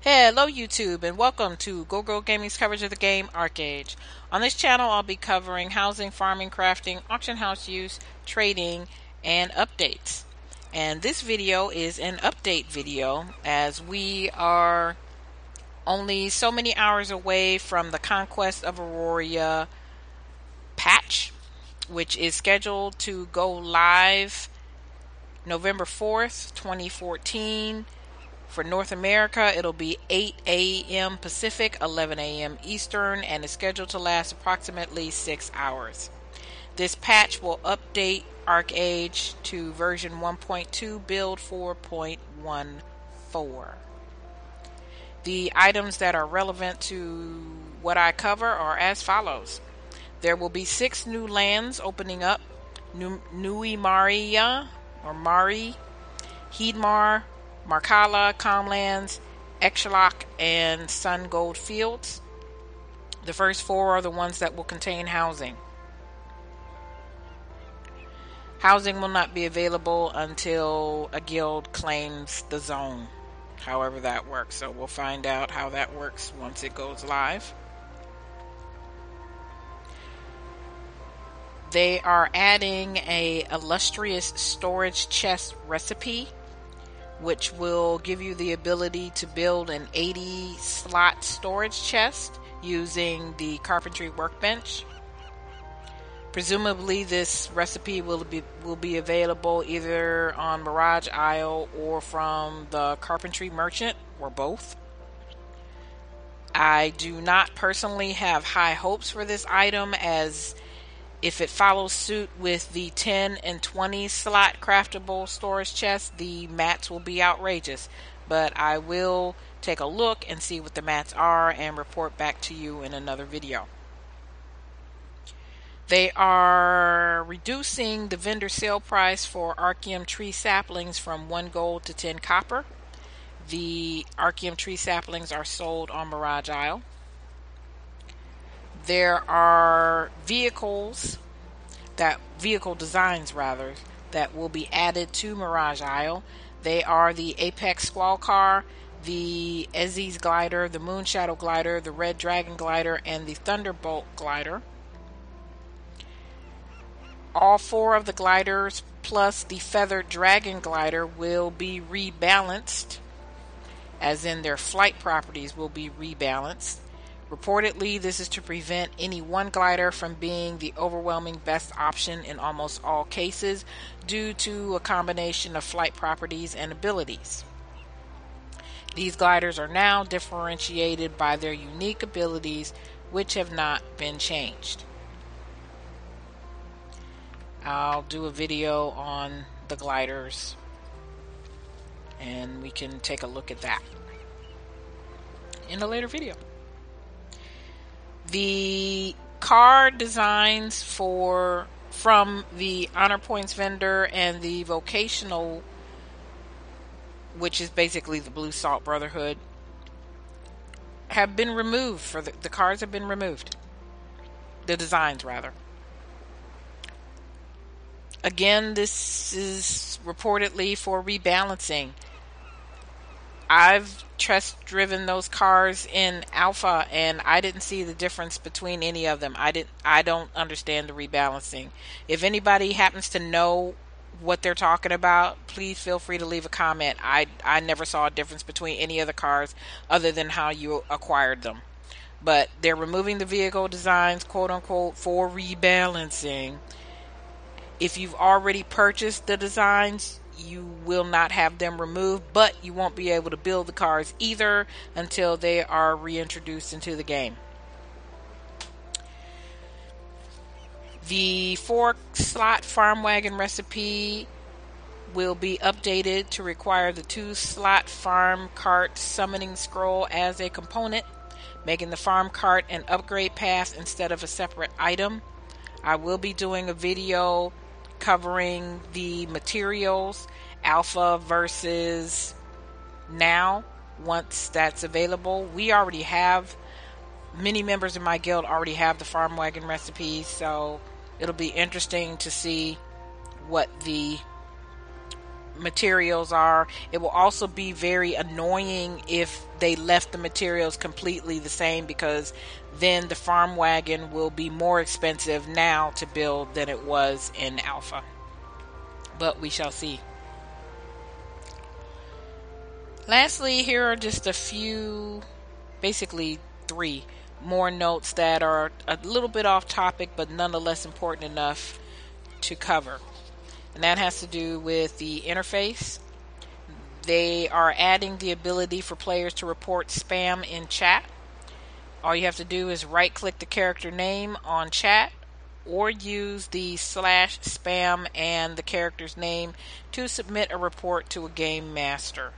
Hello YouTube and welcome to Go Girl Gaming's coverage of the game Arche. On this channel I'll be covering housing, farming, crafting, auction house use, trading, and updates. And this video is an update video as we are only so many hours away from the Conquest of Auroria patch, which is scheduled to go live November 4th, 2014. For North America, it'll be 8 a.m. Pacific, 11 a.m. Eastern, and is scheduled to last approximately 6 hours. This patch will update Arche to version 1.2, build 4.14. The items that are relevant to what I cover are as follows. There will be 6 new lands opening up: Nui Maria, or Mari, Heedmar, Markala, Comlands, Exhalak, and Sun Gold Fields. The first 4 are the ones that will contain housing. Housing will not be available until a guild claims the zone, however that works. So we'll find out how that works once it goes live. They are adding a illustrious storage chest recipe, which will give you the ability to build an 80 slot storage chest using the carpentry workbench. Presumably this recipe will be available either on Mirage Isle or from the carpentry merchant, or both. I do not personally have high hopes for this item, as if it follows suit with the 10 and 20 slot craftable storage chests, the mats will be outrageous. But I will take a look and see what the mats are and report back to you in another video. They are reducing the vendor sale price for Archeum tree saplings from 1 gold to 10 copper. The Archeum tree saplings are sold on Mirage Isle. There are vehicle designs that will be added to Mirage Isle. They are the Apex Squall Car, the Aziz Glider, the Moonshadow Glider, the Red Dragon Glider, and the Thunderbolt Glider. All 4 of the gliders plus the Feathered Dragon Glider will be rebalanced, as in their flight properties will be rebalanced. Reportedly, this is to prevent any one glider from being the overwhelming best option in almost all cases due to a combination of flight properties and abilities. These gliders are now differentiated by their unique abilities, which have not been changed. I'll do a video on the gliders and we can take a look at that in a later video. The car designs from the Honor Points vendor and the vocational, which is basically the Blue Salt Brotherhood, have been removed. The cars have been removed. The designs, rather. Again, this is reportedly for rebalancing. I've test driven those cars in alpha and I didn't see the difference between any of them. I don't understand the rebalancing. If anybody happens to know what they're talking about, please feel free to leave a comment. I never saw a difference between any of the cars other than how you acquired them. But they're removing the vehicle designs, quote unquote, for rebalancing. If you've already purchased the designs, you will not have them removed, but you won't be able to build the cars either until they are reintroduced into the game. The 4-slot farm wagon recipe will be updated to require the 2-slot farm cart summoning scroll as a component, making the farm cart an upgrade path instead of a separate item. I will be doing a video covering the materials, alpha versus now, once that's available. We already have, many members of my guild already have the farm wagon recipes, so it'll be interesting to see what the materials are. It will also be very annoying if they left the materials completely the same, because then the farm wagon will be more expensive now to build than it was in alpha. But we shall see. Lastly, here are just a few, basically 3 more notes that are a little bit off topic but nonetheless important enough to cover. And that has to do with the interface. They are adding the ability for players to report spam in chat. All you have to do is right click the character name on chat, or use the /spam and the character's name to submit a report to a game master.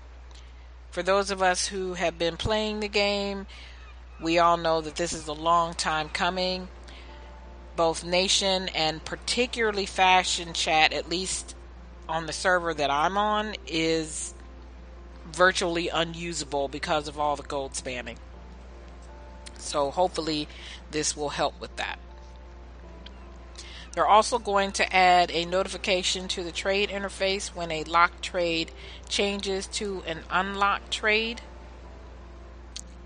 For those of us who have been playing the game, we all know that this is a long time coming. Both Nation and particularly Fashion Chat, at least on the server that I'm on, is virtually unusable because of all the gold spamming. So hopefully this will help with that. They're also going to add a notification to the trade interface when a locked trade changes to an unlocked trade.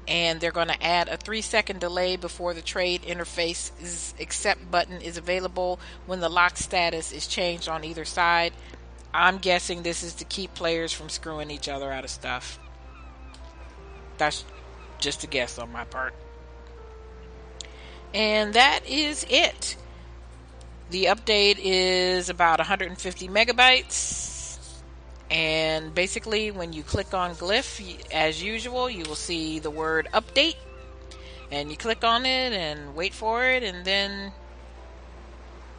And they're going to add a 3-second delay before the trade interface's accept button is available when the lock status is changed on either side. I'm guessing this is to keep players from screwing each other out of stuff. That's just a guess on my part. And that is it. The update is about 150 megabytes. And basically, when you click on Glyph, as usual, you will see the word update. And you click on it and wait for it, and then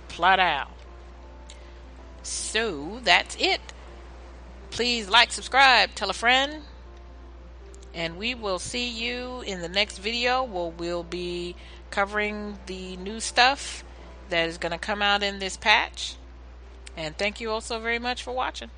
plot out. So, that's it. Please like, subscribe, tell a friend. And we will see you in the next video, where we'll be covering the new stuff that is going to come out in this patch. And thank you all so very much for watching.